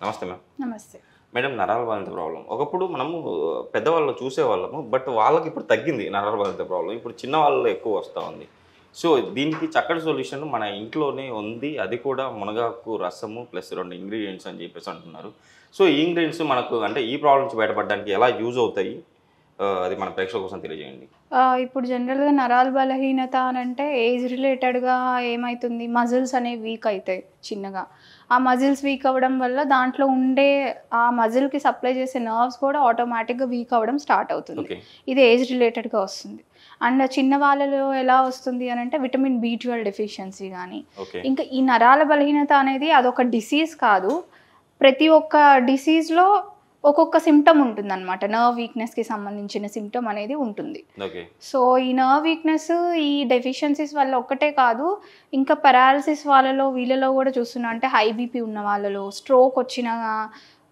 నమస్తే మ్యామ్. నమస్తే. మేడం నరాల బాధిత ప్రాబ్లం. ఒకప్పుడు మనము పెద్దవాళ్ళు చూసేవాళ్ళము. బట్ వాళ్ళకి ఇప్పుడు తగ్గింది నరాల బాధిత ప్రాబ్లం. ఇప్పుడు చిన్న వాళ్ళలో ఎక్కువ వస్తూ ఉంది. సో దీనికి చక్కటి సొల్యూషన్ మన ఇంట్లోనే ఉంది. అది కూడా మునగాకు రసము ప్లస్ 2 ఇంగ్రీడియంట్స్ అని చెప్పేసి అంటున్నారు. సో ఈ ఇంగ్రీడియంట్స్ మనకు అంటే ఈ ప్రాబ్లం నుంచి బయటపడడానికి ఎలా యూజ్ అవుతాయి? అది మన ప్రేక్షకుల కోసం తెలియజేయండి. ఇప్పుడు జనరల్‌గా నరాల బలహీనత అనంటే ఏజ్ రిలేటెడ్‌గా ఏమైతుంది, మజిల్స్ అనేవి వీక్ అయితాయి చిన్నగా. ఆ మజిల్స్ వీక్ అవ్వడం వల్ల దాంట్లో ఉండే ఆ మజిల్‌కి సప్లై చేసే నర్వ్స్ కూడా ఆటోమేటిక్‌గా వీక్ అవ్వడం స్టార్ట్ అవుతుంది. ఓకే. ఇది ఏజ్ రిలేటెడ్‌గా వస్తుంది. అండ్ చిన్న వాళ్ళలో ఎలా వస్తుంది అనంటే విటమిన్ B12 డెఫిషియన్సీ గానీ, ఓకే. ఇంకా ఈ నరాల బలహీనత అనేది అదొక డిసీజ్ కాదు. ప్రతి ఒక్క డిసీజ్‌లో ఒక్కొక్క సిమ్టమ్ ఉంటుందన్నమాట. నర్వ్ వీక్‌నెస్‌కి సంబంధించిన సిమ్టమ్ అనేది ఉంటుంది. ఓకే. సో ఈ నర్వ్ వీక్‌నెస్ ఈ డెఫిషియన్సీస్ వల్ల ఒక్కటే కాదు, ఇంకా పారాలిసిస్ వాళ్ళలో వీళ్ళలో కూడా చూస్తున్నాం. అంటే హై బీపీ ఉన్న వాళ్ళలో, స్ట్రోక్ వచ్చిన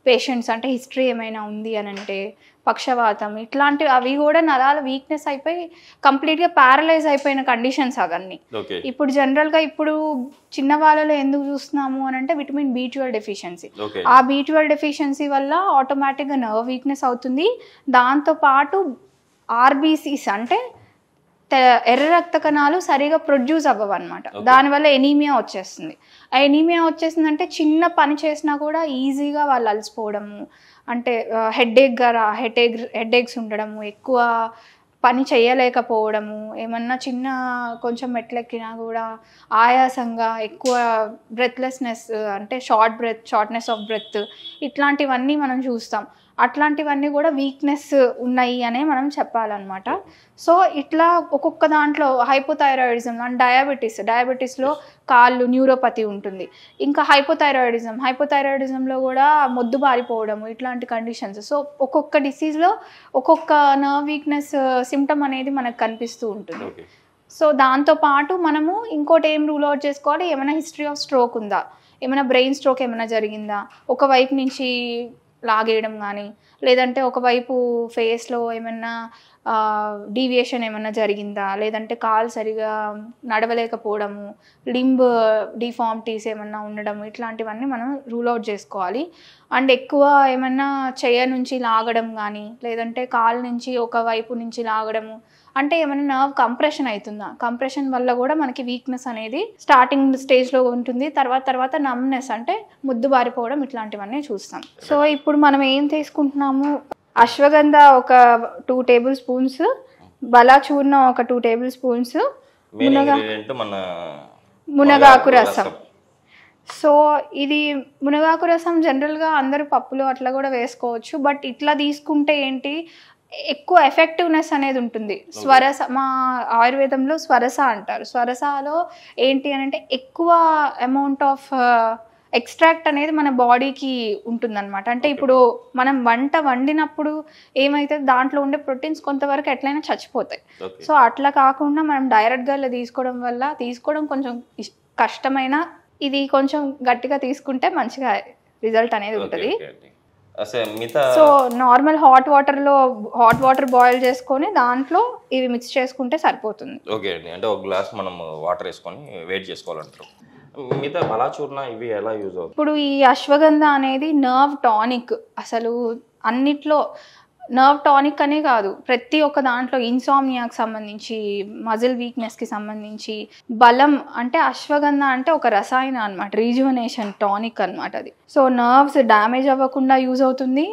పేషెంట్స్ అంటే హిస్టరీ ఏమైనా ఉంది అనంటే, పక్షవాతం ఇట్లాంటివి అవి కూడా నరాల వీక్‌నెస్ అయిపోయి కంప్లీట్‌గా ప్యారలైజ్ అయిపోయిన కండిషన్స్ అవన్నీ. ఓకే. ఇప్పుడు జనరల్‌గా ఇప్పుడు చిన్న వాళ్ళలో ఎందుకు చూస్తున్నాము అనంటే విటమిన్ B12 డెఫిషియన్సీ. ఓకే. ఆ B12 డెఫిషియన్సీ వల్ల ఆటోమేటిక్‌గా నర్వ్ వీక్‌నెస్ అవుతుంది. దాంతో పాటు ఆర్‌బీసీస్ అంటే ఎర్ర రక్త కణాలు సరిగా ప్రొడ్యూస్ అవ్వవన్నమాట. దానివల్ల ఎనీమియా వచ్చేస్తుంది. ఆ ఎనీమియా వచ్చేసిందంటే చిన్న పని చేసినా కూడా ఈజీగా వాళ్ళు అలసిపోవడము, అంటే హెడేక్స్ ఉండడము, ఎక్కువ పని చేయలేకపోవడము, ఏమన్నా చిన్న కొంచెం మెట్లెక్కినా కూడా ఆయాసంగా, ఎక్కువ బ్రెత్లెస్నెస్ అంటే షార్ట్నెస్ ఆఫ్ బ్రెత్ ఇట్లాంటివన్నీ మనం చూస్తాం. అట్లాంటివన్నీ కూడా వీక్‌నెస్ ఉన్నాయి అనే మనం చెప్పాలన్నమాట. సో ఇట్లా ఒక్కొక్క దాంట్లో హైపోథైరాయిడిజం అండ్ డయాబెటీస్‌లో కాళ్ళు న్యూరోపతి ఉంటుంది. ఇంకా హైపోథైరాయిడిజంలో కూడా మొద్దు బారిపోవడము ఇట్లాంటి కండిషన్స్. సో ఒక్కొక్క డిసీజ్‌లో ఒక్కొక్క నర్వ్ వీక్‌నెస్ సిమ్టమ్ అనేది మనకు కనిపిస్తూ ఉంటుంది. ఓకే. సో దాంతో పాటు మనము ఇంకోటి ఏం రూల్ అవుట్ చేసుకోవాలి, ఏమైనా హిస్టరీ ఆఫ్ స్ట్రోక్ ఉందా, ఏమైనా బ్రెయిన్ స్ట్రోక్ ఏమైనా జరిగిందా, ఒకవైపు నుంచి లాగేయడం కానీ, లేదంటే ఒకవైపు ఫేస్లో ఏమన్నా డీవియేషన్ ఏమన్నా జరిగిందా, లేదంటే కాలు సరిగా నడవలేకపోవడము, లింబ్ డిఫార్మిటీస్ ఏమన్నా ఉండడం, ఇట్లాంటివన్నీ మనం రూల్ అవుట్ చేసుకోవాలి. అండ్ ఎక్కువ ఏమన్నా చెయ్య నుంచి లాగడం కానీ, లేదంటే కాలు నుంచి ఒకవైపు నుంచి లాగడము, అంటే ఏమైనా నర్వ్ కంప్రెషన్ అవుతుందా, కంప్రెషన్ వల్ల కూడా మనకి వీక్నెస్ అనేది స్టార్టింగ్ స్టేజ్లో ఉంటుంది. తర్వాత నమ్నెస్ అంటే ముద్దు బారిపోవడం ఇట్లాంటివన్నీ చూస్తాం. సో ఇప్పుడు మనం ఏం తీసుకుంటున్నాము, అశ్వగంధ ఒక 2 టేబుల్ స్పూన్స్, బలాచూర్ణం ఒక 2 టేబుల్ స్పూన్స్, మెయిన్ ఇంగ్రీడియంట్ మన మునగాకు రసం. సో ఇది మునగాకు రసం జనరల్గా అందరూ పప్పులు అట్లా కూడా వేసుకోవచ్చు. బట్ ఇట్లా తీసుకుంటే ఏంటి, ఎక్కువ ఎఫెక్టివ్నెస్ అనేది ఉంటుంది. మా ఆయుర్వేదంలో స్వరస అంటారు. స్వరసలో ఏంటి అని అంటే ఎక్కువ అమౌంట్ ఆఫ్ ఎక్స్ట్రాక్ట్ అనేది మన బాడీకి ఉంటుందన్నమాట. అంటే ఇప్పుడు మనం వంట వండినప్పుడు ఏమైతే దాంట్లో ఉండే ప్రోటీన్స్ కొంతవరకు ఎట్లయినా చచ్చిపోతాయి. సో అట్లా కాకుండా మనం డైరెక్ట్గా ఇలా తీసుకోవడం కొంచెం కష్టమైన, ఇది కొంచెం గట్టిగా తీసుకుంటే మంచిగా రిజల్ట్ అనేది ఉంటుంది. So normal hot water boil చేసుకొని దాంట్లో ఇవి మిక్స్ చేసుకుంటే సరిపోతుంది. ఓకే అండి. అంటే ఒక గ్లాస్ మనం వాటర్ వేసుకొని వేడి చేసుకోవాలంటారు. మిగతా బలాచూర్ణ ఇవి ఎలా యూజ్ అవుతుంది? ఇప్పుడు ఈ అశ్వగంధ అనేది నర్వ్ టానిక్. అసలు అన్నిట్లో నర్వ్ టానిక్ అనే కాదు, ప్రతి ఒక్క దాంట్లో ఇన్సామ్నియాకి సంబంధించి, మజిల్ వీక్నెస్కి సంబంధించి బలం అంటే అశ్వగంధ అంటే ఒక రసాయన అనమాట, రీజువనేషన్ టానిక్ అనమాట అది. సో నర్వ్స్ డ్యామేజ్ అవ్వకుండా యూజ్ అవుతుంది,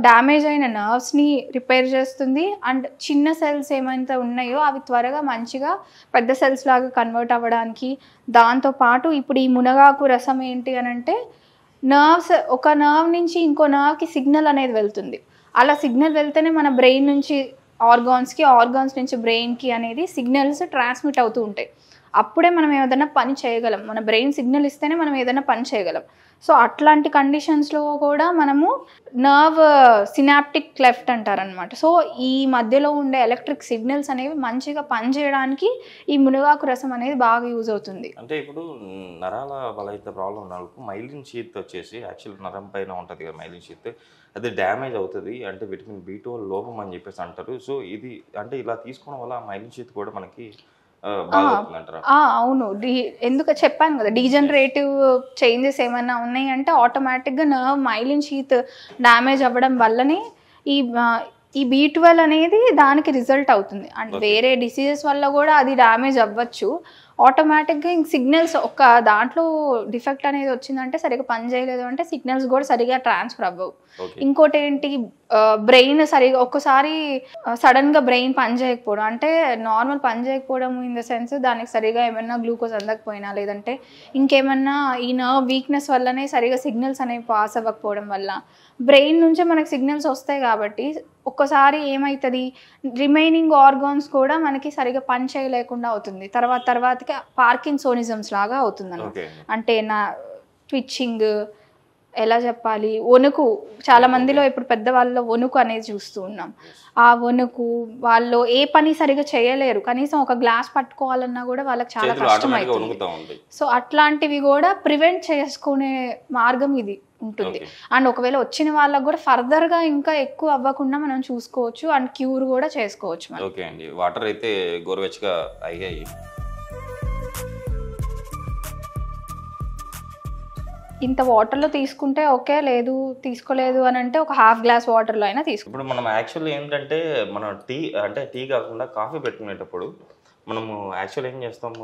డ్యామేజ్ అయిన నర్వ్స్ని రిపేర్ చేస్తుంది. అండ్ చిన్న సెల్స్ ఏమైతే ఉన్నాయో అవి త్వరగా మంచిగా పెద్ద సెల్స్ లాగా కన్వర్ట్ అవ్వడానికి. దాంతోపాటు ఇప్పుడు ఈ మునగాకు రసం ఏంటి అని అంటే ఒక నర్వ్ నుంచి ఇంకో నర్వ్కి సిగ్నల్ అనేది వెళ్తుంది. అలా సిగ్నల్ వెళ్తేనే మన బ్రెయిన్ నుంచి ఆర్గాన్స్ నుంచి బ్రెయిన్కి అనేది సిగ్నల్స్ ట్రాన్స్మిట్ అవుతూ ఉంటాయి. అప్పుడే మనం ఏదైనా పని చేయగలం. మన బ్రెయిన్ సిగ్నల్ ఇస్తేనే మనం ఏదైనా పని చేయగలం. సో అట్లాంటి కండిషన్స్లో కూడా మనము నర్వ్ సినాప్టిక్ క్లెఫ్ట్ అంటారనమాట. సో ఈ మధ్యలో ఉండే ఎలక్ట్రిక్ సిగ్నల్స్ అనేవి మంచిగా పనిచేయడానికి ఈ మునగాకు రసం అనేది బాగా యూజ్ అవుతుంది. అంటే ఇప్పుడు నరాల బలహీనత ప్రాబ్లం ఉన్న వాళ్ళకు మైలిన్ షీత్ వచ్చేసి యాక్చువల్ నరం పైన ఉంటుంది కదా మైలిన్ షీత్, అది డ్యామేజ్ అవుతుంది. అంటే విటమిన్ B12 లోపం అని చెప్పేసి అంటారు. సో ఇది అంటే ఇలా తీసుకోవడం వల్ల మైలిన్ షీత్ కూడా మనకి బాగా అవుతుందంటారా? అవును. ఎందుకు చెప్పాను కదా, డీజనరేటివ్ చేంజెస్ ఏమైనా ఉన్నాయి అంటే ఆటోమేటిక్గా నర్వ్ మైలిన్ షీత్ డ్యామేజ్ అవ్వడం వల్లనే ఈ ఈ B12 అనేది దానికి రిజల్ట్ అవుతుంది. అండ్ వేరే డిసీజెస్ వల్ల కూడా అది డ్యామేజ్ అవ్వచ్చు. ఆటోమేటిక్గా ఇంక సిగ్నల్స్ ఒక దాంట్లో డిఫెక్ట్ అనేది వచ్చిందంటే సరిగ్గా పని చేయలేదు అంటే సిగ్నల్స్ కూడా సరిగా ట్రాన్స్ఫర్ అవ్వవు. ఇంకోటి ఏంటి, బ్రెయిన్ సరిగా ఒక్కసారి సడన్గా బ్రెయిన్ పని చేయకపోవడం, అంటే నార్మల్ పని చేయకపోవడం ఇన్ ద సెన్స్ దానికి సరిగా ఏమైనా గ్లూకోజ్ అందకపోయినా, లేదంటే ఇంకేమన్నా ఈ నర్వ్ వీక్నెస్ వల్లనే సరిగా సిగ్నల్స్ అనేవి పాస్ అవ్వకపోవడం వల్ల బ్రెయిన్ నుంచే మనకి సిగ్నల్స్ వస్తాయి. కాబట్టి ఒక్కసారి ఏమవుతుంది, రిమైనింగ్ ఆర్గాన్స్ కూడా మనకి సరిగా పని చేయలేకుండా అవుతుంది. తర్వాతకి పార్కిన్సోనిజమ్స్ లాగా అవుతుంది అన్నమాట. అంటే నా ట్విచ్చింగ్, ఎలా చెప్పాలి, వణుకు, చాలా మందిలో ఇప్పుడు పెద్దవాళ్ళలో వణుకు అనేది చూస్తూ ఉన్నాం. ఆ వణుకు, వాళ్ళు ఏ పని సరిగా చేయలేరు, కనీసం ఒక గ్లాస్ పట్టుకోవాలన్నా కూడా వాళ్ళకి చాలా కష్టం అవుతుంది. సో అట్లాంటివి కూడా ప్రివెంట్ చేసుకునే మార్గం ఇది ఉంటుంది. అండ్ ఒకవేళ వచ్చిన వాళ్ళకి కూడా ఫర్దర్గా ఇంకా ఎక్కువ అవ్వకుండా మనం చూసుకోవచ్చు అండ్ క్యూర్ కూడా చేసుకోవచ్చు. ఓకే అండి, వాటర్ అయితే గోరువెచ్చగా అయ్యాయి. ఇంత వాటర్లో తీసుకుంటే ఓకే, లేదు తీసుకోలేదు అని అంటే ఒక హాఫ్ గ్లాస్ వాటర్లో అయినా తీసుకో. ఇప్పుడు మనం యాక్చువల్లీ ఏంటంటే మనం టీ కాకుండా కాఫీ పెట్టుకునేటప్పుడు మనము యాక్చువల్ ఏం చేస్తాము,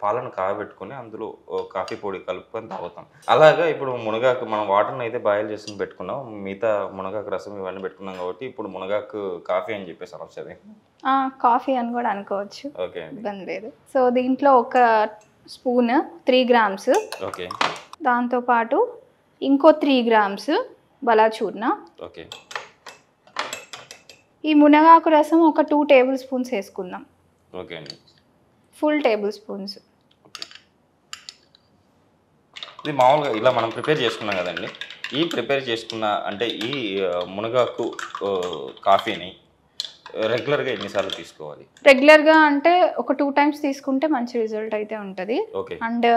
పాలను కాగబెట్టుకొని అందులో కాఫీ పొడి కలుపుకొని తాగుతాం. అలాగా ఇప్పుడు మునగాకు మనం వాటర్ని అయితే బాయిల్ చేసుకుని పెట్టుకున్నాం, మిగతా మునగాకు రసం ఇవన్నీ పెట్టుకున్నాం కాబట్టి ఇప్పుడు మునగాకు కాఫీ అని చెప్పేసి అనొచ్చు. కాఫీ అని కూడా అనుకోవచ్చు, ఓకే, ఇబ్బంది లేదు. సో దీంట్లో ఒక స్పూన్ 3 grams, ఓకే, దాంతోపాటు ఇంకో 3 grams బలాచూర్ణ, ఓకే. ఈ మునగాకు రసం ఒక 2 tablespoons వేసుకుందాం. ఓకే అండి, ఫుల్ tablespoons. ఇది మామూలుగా ఇలా మనం ప్రిపేర్ చేసుకున్నాం కదండి, ఈ ప్రిపేర్ చేసుకున్న అంటే ఈ మునగాకు కాఫీని రెగ్యులర్గా ఎన్నిసార్లు తీసుకోవాలి? రెగ్యులర్గా అంటే ఒక 2 times తీసుకుంటే మంచి రిజల్ట్ అయితే ఉంటుంది. అండ్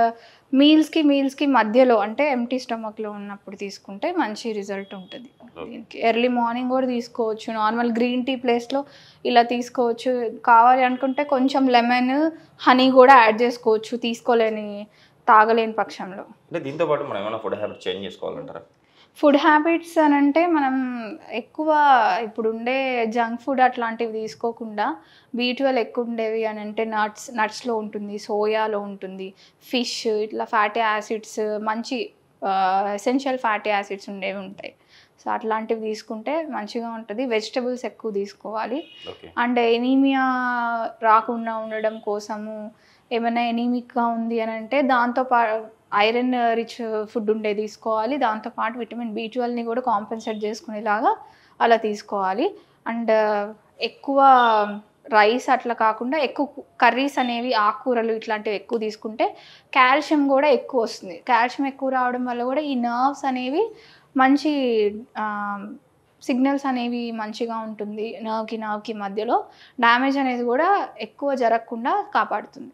మీల్స్కి మధ్యలో అంటే ఎంటీ స్టమక్లో ఉన్నప్పుడు తీసుకుంటే మంచి రిజల్ట్ ఉంటుంది. దీనికి ఎర్లీ మార్నింగ్ కూడా తీసుకోవచ్చు, నార్మల్ గ్రీన్ టీ ప్లేస్లో ఇలా తీసుకోవచ్చు. కావాలి అనుకుంటే కొంచెం లెమన్, హనీ కూడా యాడ్ చేసుకోవచ్చు తాగలేని పక్షంలో. అంటే దీంతో పాటు మనం ఏమైనా ఫుడ్ హ్యాబిట్ చేంజ్ చేసుకోవాలంటారా? ఫుడ్ హ్యాబిట్స్ అని అంటే మనం ఎక్కువ ఇప్పుడు ఉండే జంక్ ఫుడ్ అట్లాంటివి తీసుకోకుండా B12 ఎక్కువ ఉండేవి అని అంటే నట్స్లో ఉంటుంది, సోయాలో ఉంటుంది, ఫిష్, ఇట్లా ఫ్యాటీ యాసిడ్స్, మంచి ఎసెన్షియల్ ఫ్యాటీ యాసిడ్స్ ఉండేవి ఉంటాయి. సో అట్లాంటివి తీసుకుంటే మంచిగా ఉంటుంది. వెజిటబుల్స్ ఎక్కువ తీసుకోవాలి. అండ్ ఎనీమియా రాకుండా ఉండడం కోసము, ఏమైనా ఎనీమిక్గా ఉంది అని అంటే ఐరన్ రిచ్ ఫుడ్ ఉండే తీసుకోవాలి. దాంతోపాటు విటమిన్ B12ని కూడా కాంపెన్సేట్ చేసుకునేలాగా అలా తీసుకోవాలి. అండ్ ఎక్కువ రైస్ అట్లా కాకుండా ఎక్కువ కర్రీస్ అనేవి, ఆకుకూరలు ఇట్లాంటివి ఎక్కువ తీసుకుంటే కాల్షియం కూడా ఎక్కువ వస్తుంది. కాల్షియం ఎక్కువ రావడం వల్ల కూడా ఈ నర్వ్స్ అనేవి మంచి సిగ్నల్స్ అనేవి మంచిగా ఉంటుంది. నర్వ్కి మధ్యలో డ్యామేజ్ అనేది కూడా ఎక్కువ జరగకుండా కాపాడుతుంది.